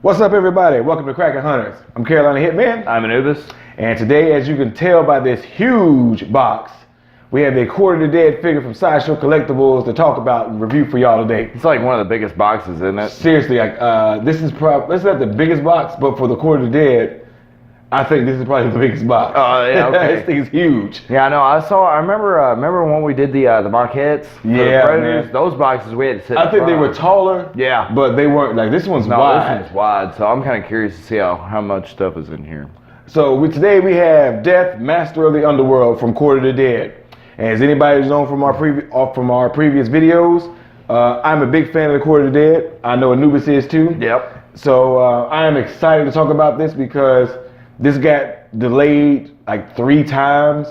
What's up, everybody? Welcome to Cracker Hunters. I'm Carolina Hitman. I'm Anubis. And today, as you can tell by this huge box, we have a Quarter the Dead figure from Sideshow Collectibles to talk about and review for y'all today. It's like one of the biggest boxes, isn't it? Seriously, this is not the biggest box, but for the Quarter the Dead, I think this is probably the biggest box. Oh, yeah, okay. This thing's huge. Yeah, I know. I remember when we did the Marquettes. Yeah, Predators, man. those boxes we had to sit I think in they front were of. taller. Yeah. But they weren't, like, this one's wide. This one's wide, so I'm kind of curious to see how much stuff is in here. So today we have Death, Master of the Underworld from Quarter the Dead. And as anybody who's known from our previous videos, I'm a big fan of the Quarter the Dead. I know Anubis is too. Yep. So I am excited to talk about this because this got delayed like 3 times,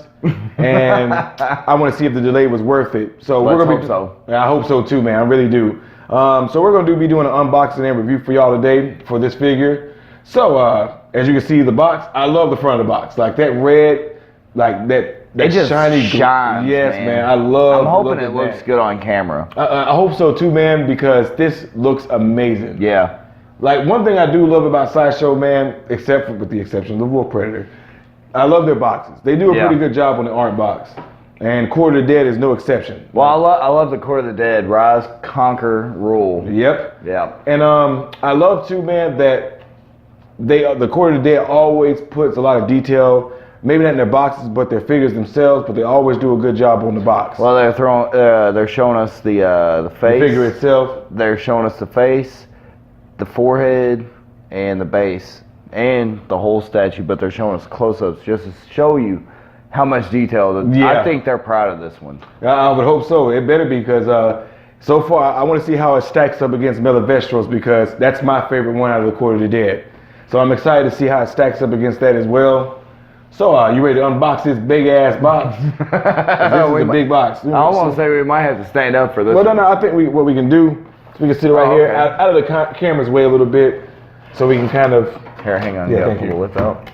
and I want to see if the delay was worth it. So Let's we're gonna hope so. Yeah, I hope so too, man. I really do. So we're gonna be doing an unboxing and review for y'all today for this figure. So as you can see, the box. I love the front of the box, like that red, like that. It just shiny shines, yes, man. I love. I'm hoping look it at looks that. good on camera. I hope so too, man, because this looks amazing. Yeah. Like, one thing I do love about Sideshow, man, with the exception of the Wolf Predator, I love their boxes. They do a pretty good job on the art box, and Quarter the Dead is no exception. Well, I love the Quarter of the Dead. Rise, conquer, rule. Yep. Yeah. And I love too, man, that the Quarter of the Dead always puts a lot of detail. Maybe not in their boxes, but their figures themselves. But they always do a good job on the box. Well, they're showing us the face. The figure itself. They're showing us the face, the forehead, and the base, and the whole statue, but they're showing us close-ups just to show you how much detail. I think they're proud of this one. I would hope so. It better be, because so far I want to see how it stacks up against Melivestros, because that's my favorite one out of the Quarter of the Dead. So I'm excited to see how it stacks up against that as well. So you ready to unbox this big-ass box? This is a big box. I almost say we might have to stand up for this. Well, no, I think what we can do is we can sit right here, out of the camera's way a little bit, so we can kind of... Here, hang on. Yeah, Pull thank you. the lip out.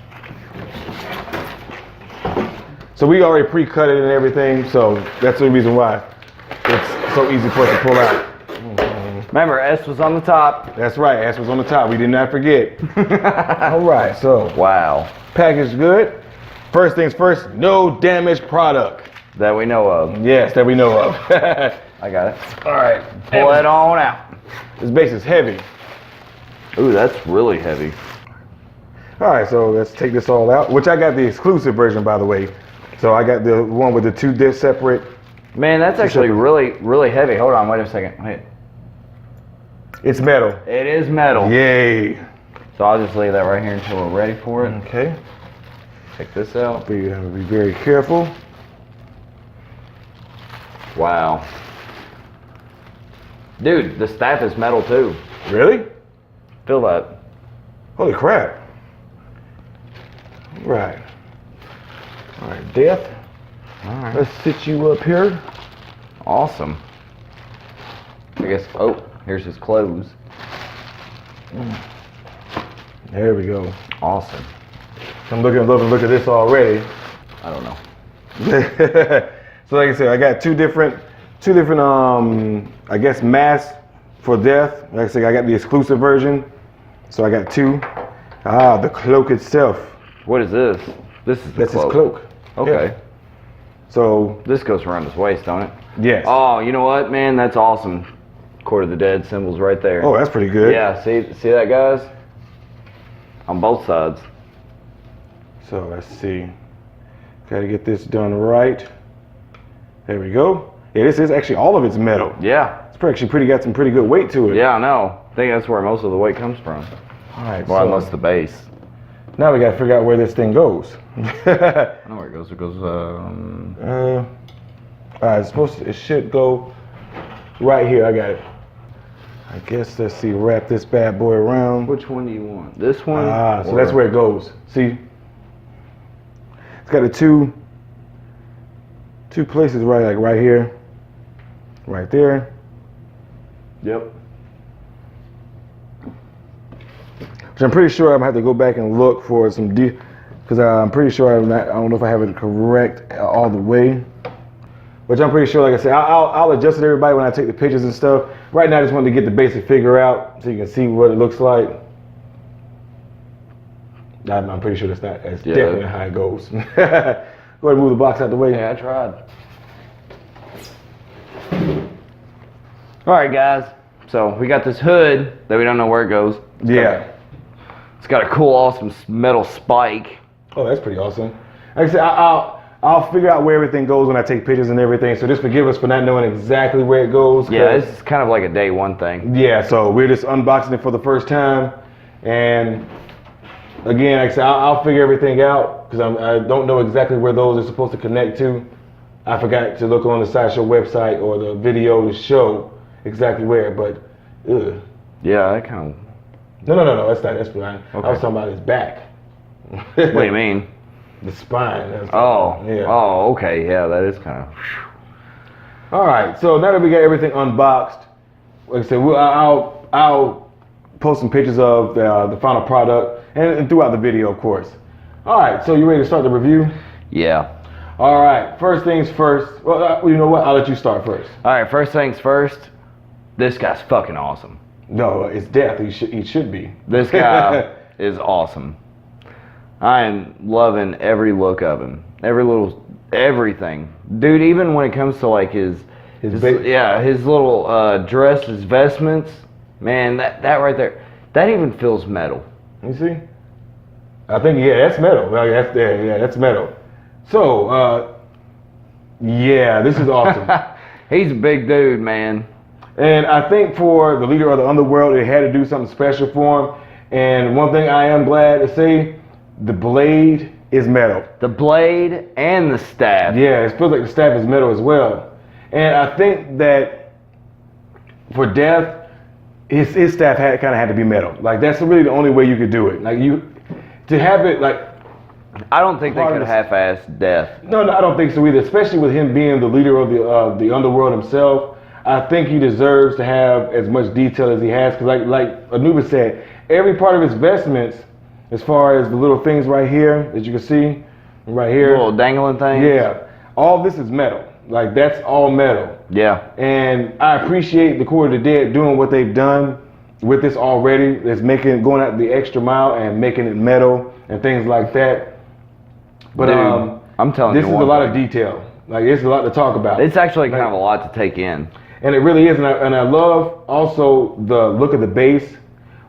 So we already pre-cut it and everything, so that's the reason why it's so easy for us to pull out. Remember, S was on the top. That's right, S was on the top. We did not forget. All right, so Wow. package good. First things first, no damaged product. That we know of. Yes, that we know of. I got it. All right, Pull it on out. this base is heavy. Ooh, that's really heavy. All right, so let's take this all out, which I got the exclusive version, by the way. So I got the one with the 2 disc separate. Man, that's actually really, really heavy. Hold on, wait a second. Wait. It's metal. It is metal. Yay. So I'll just leave that right here until we're ready for it. Okay. Check this out. Be very careful. Wow. Dude, the staff is metal too. Really? Feel that. Holy crap. All right. All right, Death. All right. Let's sit you up here. Awesome. I guess, oh, here's his clothes. There we go. Awesome. I'm looking at this already. I don't know. So like I said, I got two different I guess masks for Death. Like I said, I got the exclusive version. So I got 2. The cloak itself. What is this? This is the That's cloak. his cloak. Okay. Yeah. So This goes around his waist, don't it? yes. Oh, you know what, man? That's awesome. Quarter of the Dead symbols right there. Oh, that's pretty good. Yeah, see that, guys? On both sides. So let's see. Got to get this done right. There we go. Yeah, this is actually, all of it's metal. Yeah. It's actually got some pretty good weight to it. Yeah, I know. I think that's where most of the weight comes from. All right. Well, so unless the base. now we got to figure out where this thing goes. I know where it goes. It goes, all right, it should go right here. I got it. I guess, let's see, wrap this bad boy around. Which one do you want? This one? So that's where it goes. See? It's got the two places right here. Right there. Yep. Which I'm pretty sure I'm gonna have to go back and look for some because I'm pretty sure I don't know if I have it correct all the way. Which I'm pretty sure, like I said, I'll adjust it to everybody when I take the pictures and stuff. Right now, I just wanted to get the basic figure out so you can see what it looks like. I'm pretty sure that's definitely how it goes. Go ahead and move the box out the way. Yeah, I tried. All right, guys. So we got this hood that we don't know where it goes. It's got a cool, awesome metal spike. Oh, that's pretty awesome. Like I said, I'll figure out where everything goes when I take pictures and everything. So just forgive us for not knowing exactly where it goes. Yeah, this is kind of like a day one thing. Yeah, so we're just unboxing it for the first time. And again, like I said, I'll figure everything out because I don't know exactly where those are supposed to connect to. I forgot to look on the Sideshow website or the video to show exactly where, but yeah, that kind of. No, that's not. That's fine. Okay. I was talking about his back. What do you mean? The spine. Yeah. Oh, okay. Yeah, that is kind of. All right. So now that we got everything unboxed, like I said, I'll post some pictures of the final product and throughout the video, of course. All right. So you ready to start the review? Yeah. All right. First things first. Well, you know what? I'll let you start first. All right. First things first. This guy's fucking awesome. No, it's death. He should be. This guy is awesome. I am loving every look of him. Everything. Dude, even when it comes to like his little dress, his vestments, man, that right there, that even feels metal. You see? I think, that's metal. That's metal. So, this is awesome. He's a big dude, man. And I think for the leader of the Underworld, it had to do something special for him. And one thing I am glad to say, the blade is metal. The blade and the staff. Yeah, it feels like the staff is metal as well. And I think that for Death, his staff kind of had to be metal. Like that's really the only way you could do it. Like to have it like. I don't think they could half-ass Death. No, I don't think so either. Especially with him being the leader of the Underworld himself. I think he deserves to have as much detail as he has, because like Anubis said, every part of his vestments, as far as the little things right here, as you can see, right here. Little dangling things? Yeah. All this is metal. Like, that's all metal. Yeah. And I appreciate the Court of the Dead doing what they've done with this already. It's going out the extra mile and making it metal and things like that. But dude, I'm telling you, this is a lot of detail. Like, it's a lot to talk about. It's actually kind of a lot to take in. And it really is, and I love also the look of the base,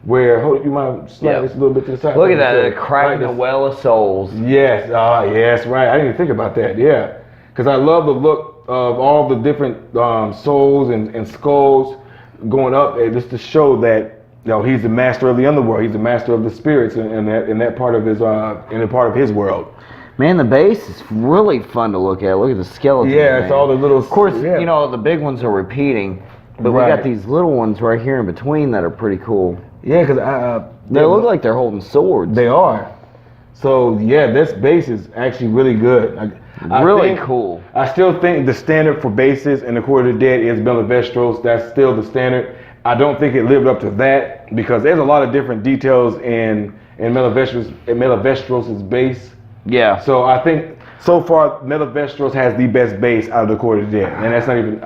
where, you mind slide this a little bit to the side? Look at that, cracking the well of souls. Yes, yes, right. I didn't even think about that, yeah. Because I love the look of all the different souls and skulls going up, just to show that, he's the master of the Underworld. He's the master of the spirits in that part of his world. Man, the base is really fun to look at. Look at the skeleton. Yeah, it's all the little. Of course, the big ones are repeating, but we got these little ones right here in between that are pretty cool. Yeah, because they look like they're holding swords. They are. So yeah, this base is actually really good. Really cool. I still think the standard for bases in the Court of the Dead is Melivestros. That's still the standard. I don't think it lived up to that, because there's a lot of different details in Melivestros' base. Yeah. So I think so far Melivestros has the best base out of the Court of the Dead, and that's not even.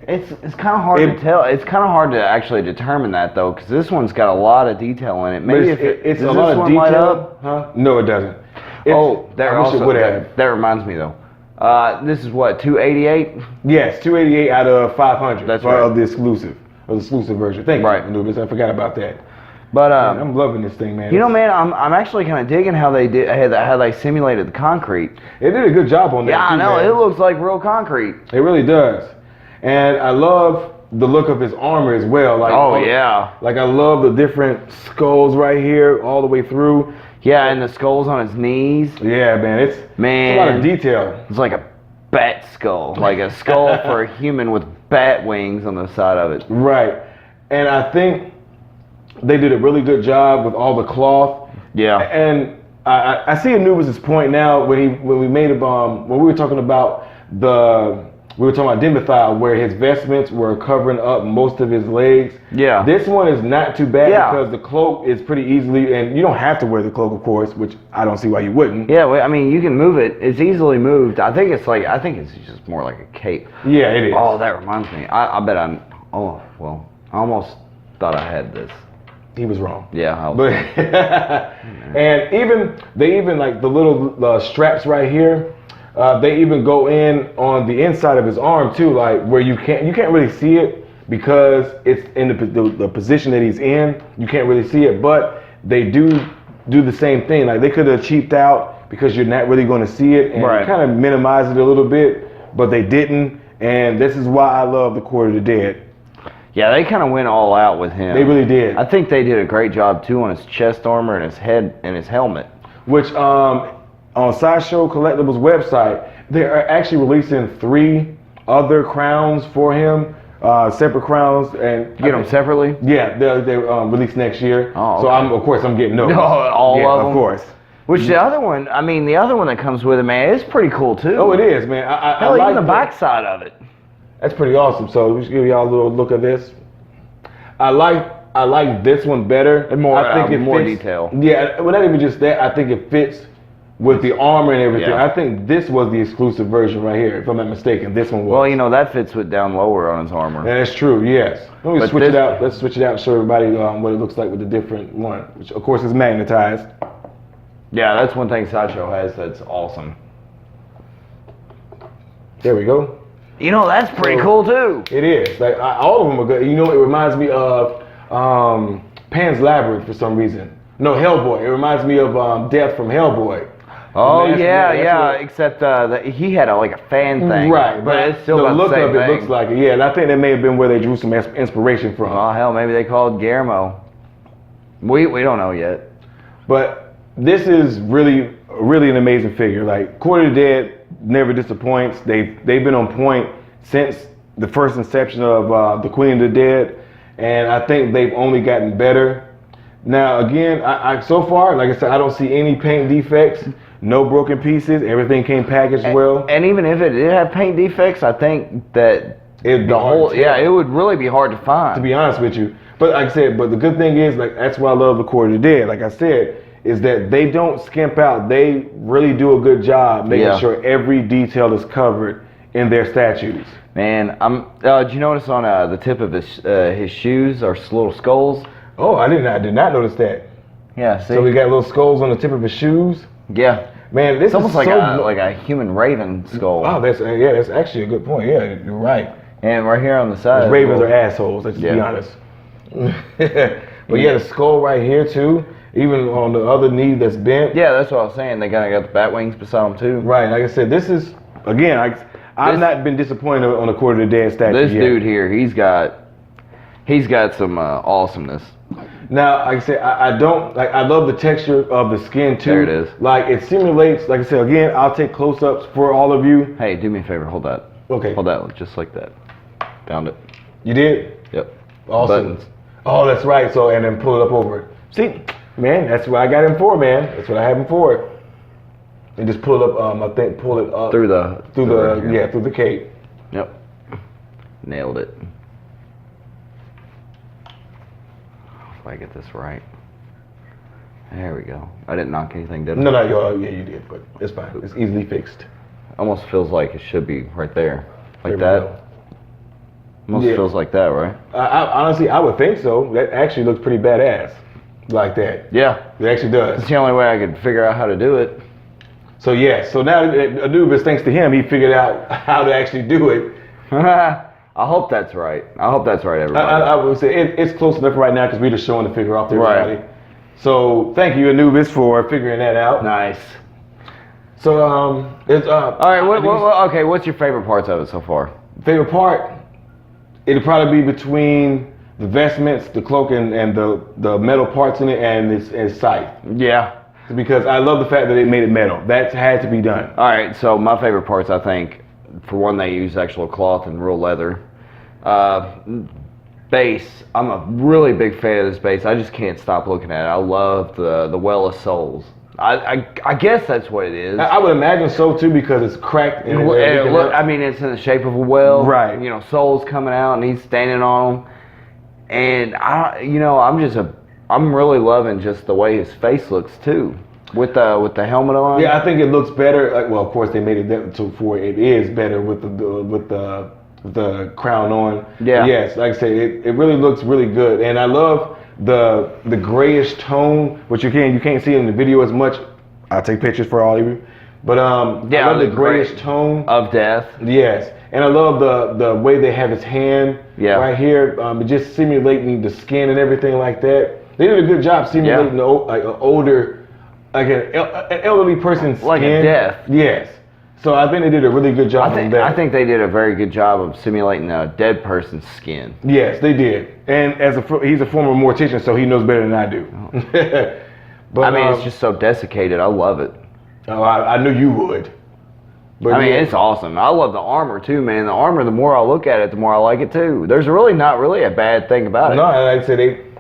It's kind of hard to tell. It's kind of hard to actually determine that though, because this one's got a lot of detail in it. Maybe it's a lot of detail. Huh? No, it doesn't. That reminds me though. This is what, 288? Yes, 288 out of 500. That's right. Of the exclusive version. Thank you, Anubis. I forgot about that. But I'm loving this thing, man. Man, I'm actually kind of digging how they simulated the concrete. They did a good job on that. Yeah, I know. Man. It looks like real concrete. It really does. And I love the look of his armor as well. Like, Like I love the different skulls right here all the way through. Yeah, and the skulls on his knees. Yeah, man. It's a lot of detail. It's like a bat skull, like a skull for a human with bat wings on the side of it. Right. And I think they did a really good job with all the cloth. Yeah. And I see Anubis' point now when we were talking about Dimethyle, where his vestments were covering up most of his legs. Yeah. This one is not too bad because the cloak is pretty easily, and you don't have to wear the cloak, of course, which I don't see why you wouldn't. Yeah, I mean, you can move it. It's easily moved. I think it's just more like a cape. Yeah, it is. Oh, that reminds me. I bet I almost thought I had this. He was wrong. Yeah. But and they even like the little straps right here. They even go in on the inside of his arm too, like where you can't really see it because it's in the position that he's in. You can't really see it, but they do the same thing. Like they could have cheaped out because you're not really going to see it and kind of minimize it a little bit, but they didn't. And this is why I love the Court of the Dead. Yeah, they kind of went all out with him. They really did. I think they did a great job too on his chest armor and his head and his helmet. Which on Sideshow Collectibles website, they are actually releasing 3 other crowns for him, separate crowns, and get them separately. Yeah, they're released next year. Oh, okay. So of course I'm getting those. No, all of them. Of course. Which the other one, the other one that comes with it, man, is pretty cool too. Oh, it is, man. I like like the backside of it. That's pretty awesome. So we should give y'all a little look at this. I like this one better. And more, I think it more fits, detail. Yeah, well, not even just that. I think it fits with the armor and everything. Yeah. I think this was the exclusive version right here, if I'm not mistaken. This one was. Well, that fits with down lower on his armor. That's true. Yes. Let me But switch it out. Let's switch it out and show everybody what it looks like with the different one, which of course is magnetized. Yeah, that's one thing Sideshow has that's awesome. There we go. That's pretty cool too. It is. Like all of them are good. It reminds me of Pan's Labyrinth for some reason. No, Hellboy. It reminds me of Death from Hellboy. Oh yeah. Except that he had a fan thing. Right, but it's still the about look the same of it thing. looks like it. Yeah, and I think that may have been where they drew some inspiration from. Oh hell, maybe they called Guillermo. We don't know yet. But this is really an amazing figure. Like Court of the Dead never disappoints. They've been on point since the first inception of the Queen of the Dead, and I think they've only gotten better. Now again, I so far, like I said, I don't see any paint defects, no broken pieces. Everything came packaged well. And even if it did have paint defects, I think that it would really be hard to find. To be honest with you, but like I said, but the good thing is, like that's why I love the Court of the Dead. Like I said, is that they don't skimp out. They really do a good job making sure every detail is covered in their statues. Man, did you notice on the tip of his shoes are little skulls? Oh, I did not notice that. Yeah, see? So we got little skulls on the tip of his shoes. Yeah. Man, this it's almost is like a human raven skull. Oh, that's actually a good point. Yeah, you're right. And right here on the side. Ravens are assholes. Let's be honest. But yeah, the skull right here too. Even on the other knee that's bent. Yeah, that's what I was saying. They kind of got the bat wings beside them too. Right. Like I said, this is again. I've not been disappointed on the Court of the Dead statue This yet. dude here, he's got some awesomeness. Now, like I said, I don't like. I love the texture of the skin too. There it is. Like it simulates. Like I said, again, I'll take close-ups for all of you. Hey, do me a favor. Hold that. Okay. Hold that just like that. Found it. You did? Yep. Awesome. Buttons. Oh, that's right. So and then pull it up over it. See, man, that's what I got him for, man. That's what I have him for. And just pull it up. I think pull it up through the cape. Yep. Nailed it. If I get this right. There we go. I didn't knock anything, did I? No, you did, but it's fine. It's easily fixed. Almost feels like it should be right there, like there that. Almost feels like that, right? Honestly, I would think so. That actually looks pretty badass, like that. Yeah, it actually does. It's the only way I could figure out how to do it. So so now Anubis, thanks to him, he figured out how to actually do it. I hope that's right. I hope that's right, everybody. I would say it's close enough right now because we're just showing the figure off to everybody. Right. So thank you, Anubis, for figuring that out. Nice. So it's all right. Okay, what's your favorite parts of it so far? Favorite part? It'll probably be between the vestments, the cloak, and the metal parts in it, and its scythe. Yeah. Because I love the fact that they made it metal. That had to be done. All right. So my favorite parts, I think, for one, they use actual cloth and real leather. Base. I'm a really big fan of this base. I just can't stop looking at it. I love the Well of Souls. I guess that's what it is. I would imagine so too, because it's cracked. And it's in the shape of a well. Right. Souls coming out, and he's standing on them. And I'm really loving just the way his face looks too, with the helmet on. Yeah, I think it looks better. Well, of course they made it for it is better with the crown on. Yeah. Yes, like I say, it really looks really good, and I love the grayish tone, which you can't see in the video as much. I'll take pictures for all of you. But I love the grayish tone of death. Yes, and I love the way they have his hand right here, just simulating the skin and everything like that. They did a good job simulating like an older, like an elderly person's skin. Like a death. Yes. So I think they did a really good job on that. I think they did a very good job of simulating a dead person's skin. Yes, they did. And he's a former mortician, so he knows better than I do. But I mean, it's just so desiccated. I love it. Oh, I knew you would. But I mean, it's awesome. I love the armor too, man. The armor, the more I look at it, the more I like it too. There's really not really a bad thing about it. No, like I said,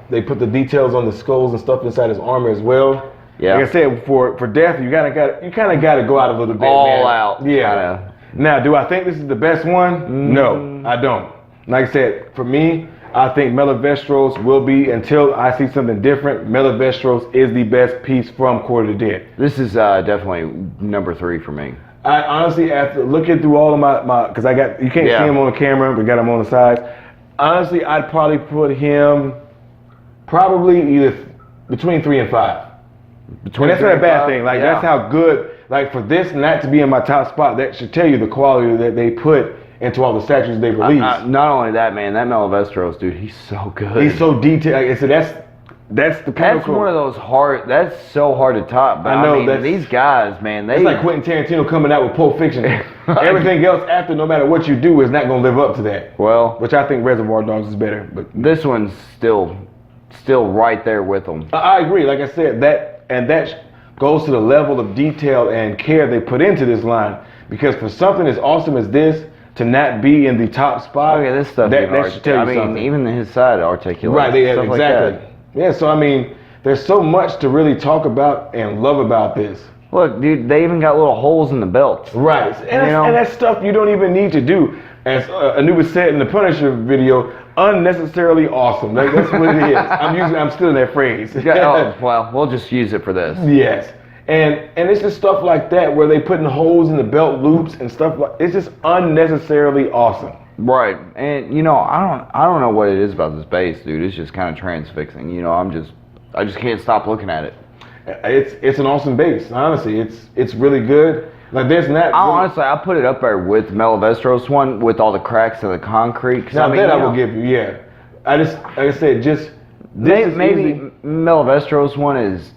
they put the details on the skulls and stuff inside his armor as well. Yeah. Like I said, for death, you kind of got to go out a little bit. All out. Yeah. Kinda. Now, do I think this is the best one? No, I don't. Like I said, for me, I think Mellavestros will be, until I see something different, Mellavestros is the best piece from Quarter of the Dead. This is definitely number 3 for me. I honestly, after looking through all of my because you can't see him on the camera, we got him on the sides. Honestly, I'd probably put him either between 3 and 5. And that's not a bad thing. Like that's how good. Like for this not to be in my top spot, that should tell you the quality that they put into all the statues they released. Not only that, man, that Mellavestros dude, he's so good. He's so detailed. Like I said, that's the pinnacle. That's one of those hard. That's so hard to top. But I mean, these guys, man, it's like Quentin Tarantino coming out with Pulp Fiction. Everything else after, no matter what you do, is not going to live up to that. Well, which I think Reservoir Dogs is better. But this one's still right there with them. I agree. Like I said, that goes to the level of detail and care they put into this line. Because for something as awesome as this to not be in the top spot, okay, this stuff. That should tell you something. I mean, even his side articulates. Right. Exactly. Like that. Yeah. So I mean, there's so much to really talk about and love about this. Look, dude, they even got little holes in the belts. Right. And that's stuff you don't even need to do. As Anubis said in the Punisher video, unnecessarily awesome. That's what it is. I'm still in that phrase. Well, we'll just use it for this. Yes. And it's just stuff like that where they putting holes in the belt loops and stuff like it's just unnecessarily awesome. Right. And I don't know what it is about this base, dude. It's just kind of transfixing. I just can't stop looking at it. It's an awesome base. Honestly, it's really good. Like there's not. Honestly, I put it up there with Mellavestros one with all the cracks in the concrete. Now that I will give you, yeah. I just like I said, just maybe Mellavestros one is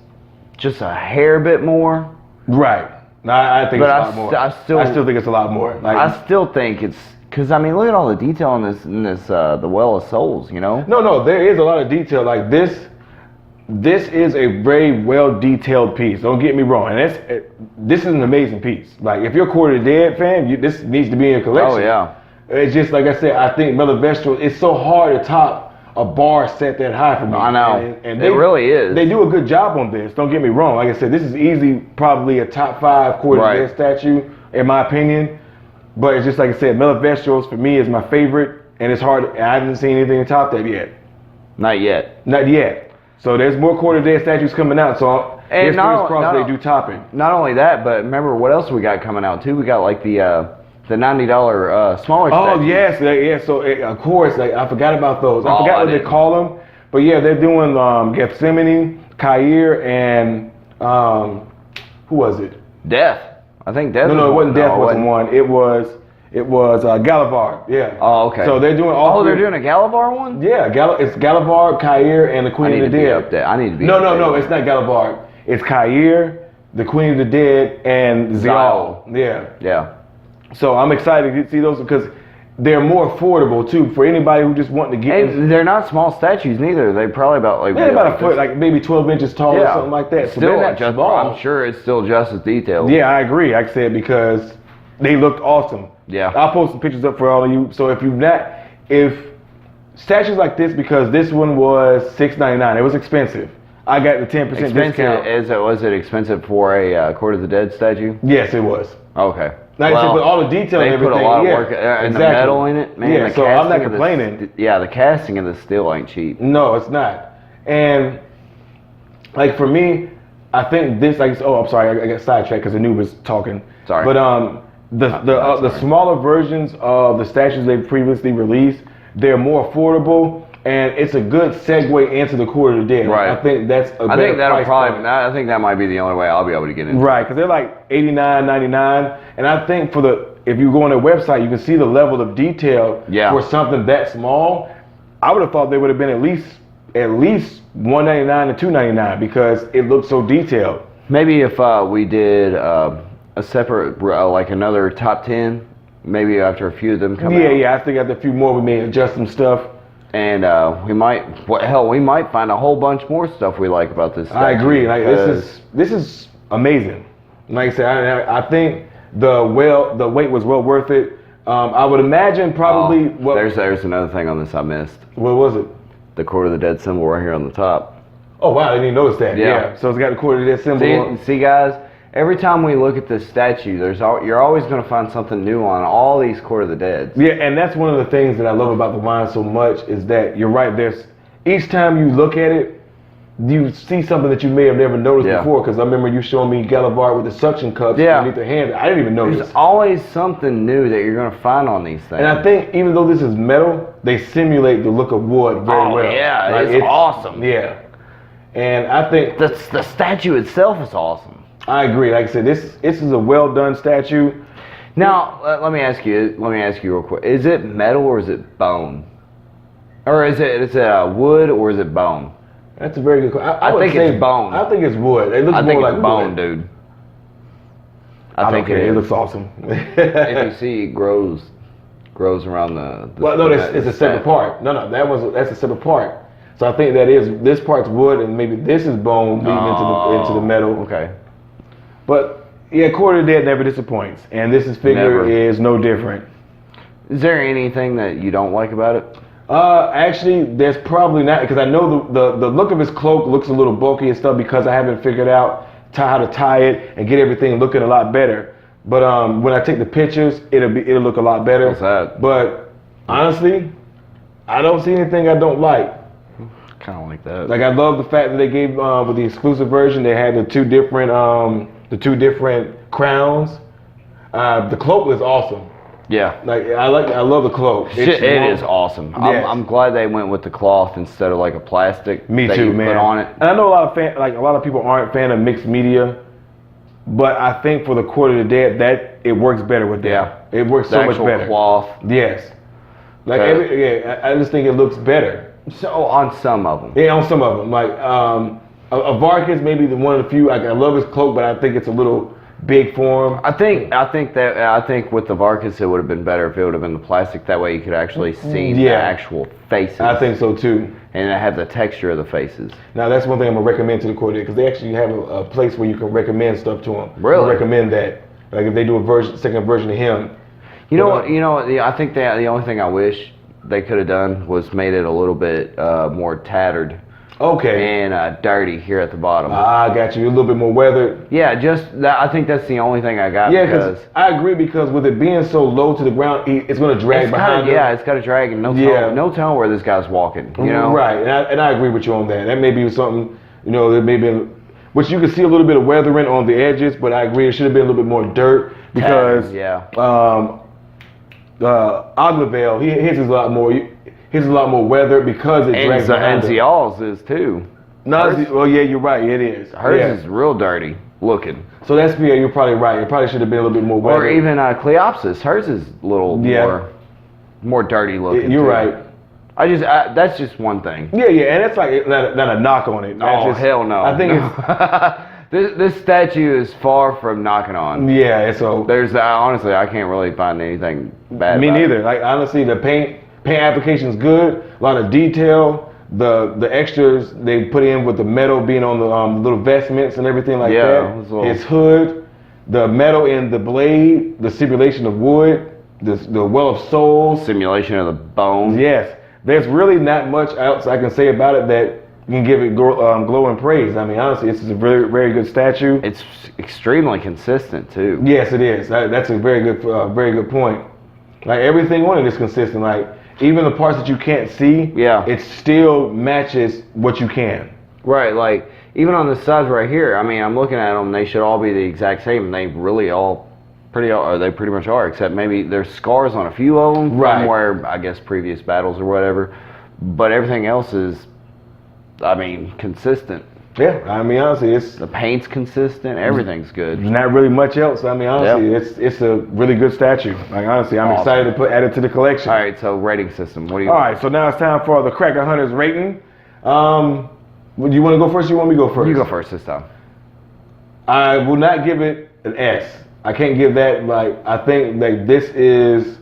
just a hair bit more. Right. No, I think it's a lot more. I still think it's a lot more. Like, I still think it's because I mean, look at all the detail in this the Well of Souls. No, there is a lot of detail. Like this. This is a very well detailed piece. Don't get me wrong, and this is an amazing piece. Like if you're a Quarter of the Dead fan, this needs to be in your collection. Oh yeah. It's just like I said. I think Mellavestros. It's so hard to top a bar set that high for me. I know. And it really is. They do a good job on this. Don't get me wrong. Like I said, this is easily probably a top 5 Quarter of the Dead statue in my opinion. But it's just like I said, Mellavestros for me is my favorite, and it's hard. I haven't seen anything top that yet. Not yet. Not yet. So there's more Quarter of the Dead statues coming out. So fingers crossed they do topping. Not only that, but remember what else we got coming out too? We got like the $90 smaller statues. Oh yes, yeah. So of course, I forgot about those. I forgot what they call them. But yeah, they're doing Gethsemane, Kair, and who was it? Death. I think Death. No, it wasn't Death. Wasn't one. It was Galavar. Yeah. Oh, okay. So they're doing all. Oh, they're doing a Galavar one. Yeah, it's Galavar, Kair, and the Queen of the Dead. I need to be. No, it's not Galavar. It's Kair, the Queen of the Dead, and Zial. Yeah. So I'm excited to see those because they're more affordable too for anybody who just want to get. And they're not small statues neither. They're probably about they're about a foot, like maybe 12 inches tall or something like that. So still they're not small. I'm sure it's still just as detailed. Yeah, I agree. Like I said, because they looked awesome. Yeah. I'll post some pictures up for all of you. So if statues like this, because this one was $6.99, it was expensive. I got the 10% discount. Was it expensive for a Court of the Dead statue? Yes, it was. Okay. Like I said, but all the detail and everything. They put a lot of work and the metal in it, man. Yeah, so I'm not complaining. The casting of this still ain't cheap. No, it's not. And like for me, I think this I'm sorry, I got sidetracked because Anu was talking. Sorry. But the smaller versions of the statues they've previously released, they're more affordable and it's a good segue into the Court of the Dead. Right. I think that's a I better think that'll price probably. point. I think that might be the only way I'll be able to get in. Right, because they're like $89.99, and I think if you go on their website, you can see the level of detail for something that small. I would have thought they would have been at least $199 to $299 because it looks so detailed. Maybe if we did a separate, like another top 10, maybe after a few of them come out. Yeah, I think after a few more we may adjust some stuff. And we might find a whole bunch more stuff we like about this statue. I agree. Like this is amazing. Like I said, I think the wait was well worth it. I would imagine probably. There's another thing on this I missed. What was it? The Court of the Dead symbol right here on the top. Oh wow, I didn't even notice that. Yeah. So it's got the Court of the Dead symbol. See guys, every time we look at this statue, you're always going to find something new on all these Court of the Dead. Yeah, and that's one of the things that I love about the wine so much is that you're right. Each time you look at it, you see something that you may have never noticed before. Because I remember you showing me Gallivar with the suction cups underneath the hand. I didn't even notice. There's always something new that you're going to find on these things. And I think even though this is metal, they simulate the look of wood very well. Yeah, like, it's awesome. Yeah, and I think the statue itself is awesome. I agree. Like I said, this is a well done statue. Now let me ask you real quick: is it metal or is it bone, or is it wood or is it bone? That's a very good question. I think it's bone. I think it's wood. It looks more like bone, wood. dude. I think it looks awesome. If you see, it grows around the well, no, it's a separate part. No, that's a separate part. So I think this part's wood, and maybe this is bone leading into the metal. Okay. But yeah, Court of the Dead never disappoints, and this figure is no different. Is there anything that you don't like about it? Actually, there's probably not, because I know the look of his cloak looks a little bulky and stuff because I haven't figured out how to tie it and get everything looking a lot better. But when I take the pictures, it'll look a lot better. What's that? But honestly, I don't see anything I don't like. Kind of like that. Like I love the fact that they gave with the exclusive version, they had the two different crowns. The cloak was awesome. Yeah. I love the cloak. It is awesome. Yes. I'm glad they went with the cloth instead of like a plastic. Me that too, you man. Put on it. And I know a lot of people aren't a fan of mixed media, but I think for the Court of the Dead that it works better with that. Yeah. It works so much better. Cloth. Yes. I just think it looks better. So on some of them. Yeah, on some of them. Like a Vargas maybe one of the few. Like I love his cloak, but I think it's a little big for him. I think with the Vargas it would have been better if it would have been the plastic. That way you could actually see the actual faces. I think so too. And it had the texture of the faces. Now that's one thing I'm gonna recommend to the Court of the Dead, because they actually have a place where you can recommend stuff to them. Really? Recommend that. Like if they do a second version of him. You know what? I think that the only thing I wish they could have done was made it a little bit more tattered. Okay. And dirty here at the bottom. I got you. A little bit more weathered. Yeah, just that. I think that's the only thing I got. Yeah, because I agree, because with it being so low to the ground, it's going to drag behind him. Yeah, it's got to drag, and no telling where this guy's walking. You know. Right, and I agree with you on that. That may be something, that may be, which you can see a little bit of weathering on the edges, but I agree it should have been a little bit more dirt, because Aglavale, his is a lot more. His is a lot more weathered because it drags behind him. And Zial's is too. Well, yeah, you're right. It is. Hers is real dirty looking. So you're probably right. It probably should have been a little bit more weathered. Or even Cleopsis. Hers is a little more dirty looking. You're right. That's just one thing. Yeah, and it's like not a knock on it. Hell no. I think it's this statue is far from knocking on. Yeah, so there's honestly I can't really find anything bad. Me neither. Like honestly, the paint application is good. A lot of detail. The extras they put in with the metal being on the little vestments and everything like that. His hood, the metal in the blade, the simulation of wood, the well of souls, simulation of the bones. Yes, there's really not much else I can say about it that can give it glowing praise. I mean, honestly, it's a very, very good statue. It's extremely consistent too. Yes, it is. That's a very good point. Like everything on it is consistent. Like even the parts that you can't see, it still matches what you can. Right. Like even on the sides right here. I mean, I'm looking at them. They should all be the exact same, and they really pretty much are. Except maybe there's scars on a few of them from where I guess previous battles or whatever. but everything else is, I mean, consistent. Yeah, I mean, honestly, The paint's consistent. Everything's good. there's not really much else. I mean, honestly, it's a really good statue. Like, honestly, I'm excited to add it to the collection. All right, so rating system. What do you? All right, so now it's time for the Cracker Hunters rating. Do you want to go first or you want me to go first? You go first this time. I will not give it an S. I can't give that, like, I think like this is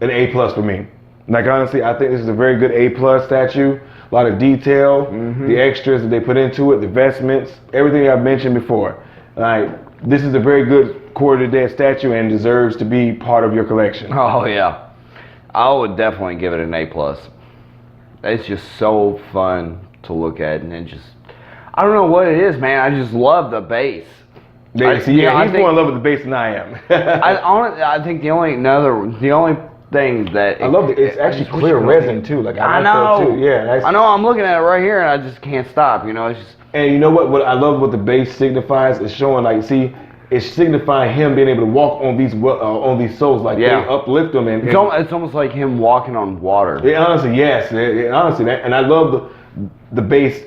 an A+ for me. Like, honestly, I think this is a very good A+ statue. A lot of detail, the extras that they put into it, the vestments, everything I've mentioned before. Like, this is a very good Quarter of the Dead statue and deserves to be part of your collection. Oh yeah, I would definitely give it an A+. It's just so fun to look at, and it just, I don't know what it is, man. I just love the base. He's more in love with the base than I am. I think the only thing that I love it. It's actually clear resin too. Like I know. That too. Yeah, I know. I'm looking at it right here, and I just can't stop. You know, it's just. And you know what I love what the base signifies is showing. Like, see, it's signifying him being able to walk on these souls. Like they uplift them, and it's almost like him walking on water. Yeah, honestly, yes. Honestly, and I love the base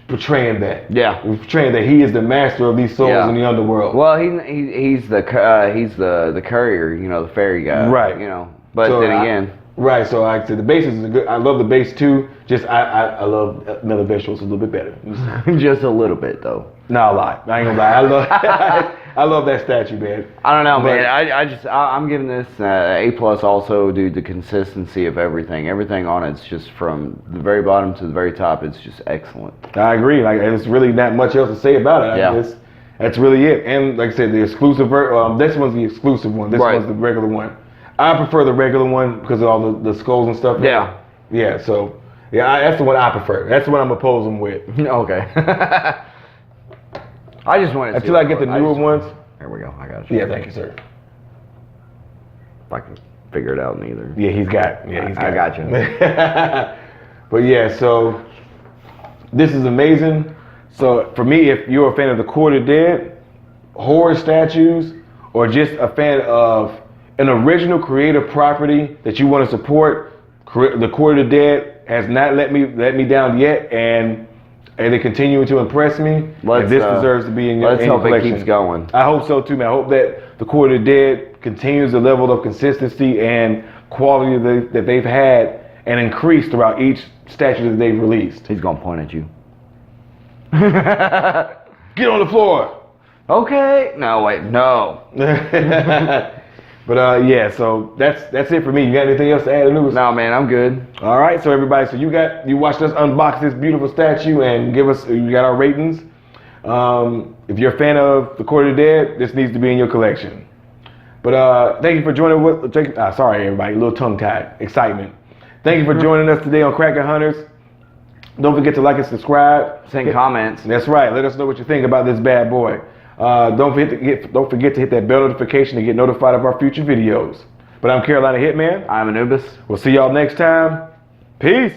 portraying that. Yeah, portraying that he is the master of these souls in the underworld. Well, he's the courier. You know, the fairy guy. Right. You know, but so then again. Right, so like I said, the base is good. I love the base too. Just I love Miller Vegetables a little bit better. Just a little bit though. Not a lot. I ain't gonna lie. I love that statue, man. I don't know, man. I'm giving this A+ also due to the consistency of everything. Everything on it's just from the very bottom to the very top. It's just excellent. I agree. Like, there's really not much else to say about it. I mean, that's really it. And like I said, the exclusive. This one's the exclusive one. This one's the regular one. I prefer the regular one because of all the skulls and stuff. Yeah. Yeah. So that's the one I prefer. That's the one I'm opposing with. Okay. I just wanted to until I get the newer ones. There we go. I got you. Yeah, thank you, sir. If I can figure it out, neither. Yeah, he's got. Yeah, he's got. I got you. But yeah, so this is amazing. So for me, if you're a fan of the Quarter Dead, horror statues, or just a fan of an original creative property that you want to support, the Quarter Dead has not let me down yet, and they're continuing to impress me. This deserves to be in your collection. Let's hope it keeps going. I hope so too, man. I hope that the Quarter Dead continues the level of consistency and quality that they've had and increased throughout each statue that they've released. He's gonna point at you. Get on the floor. Okay. No, wait, no. But yeah, so that's it for me. You got anything else to add, Lewis? No, man, I'm good. All right, so everybody, so you watched us unbox this beautiful statue and you got our ratings. If you're a fan of the Quarter Dead, this needs to be in your collection. But thank you for joining sorry everybody, a little tongue tied, excitement. Thank you for joining us today on Cracker Hunters. Don't forget to like and subscribe. Send comments. That's right. Let us know what you think about this bad boy. Don't forget to hit that bell notification to get notified of our future videos. But I'm Carolina Hitman. I'm Anubis. We'll see y'all next time. Peace.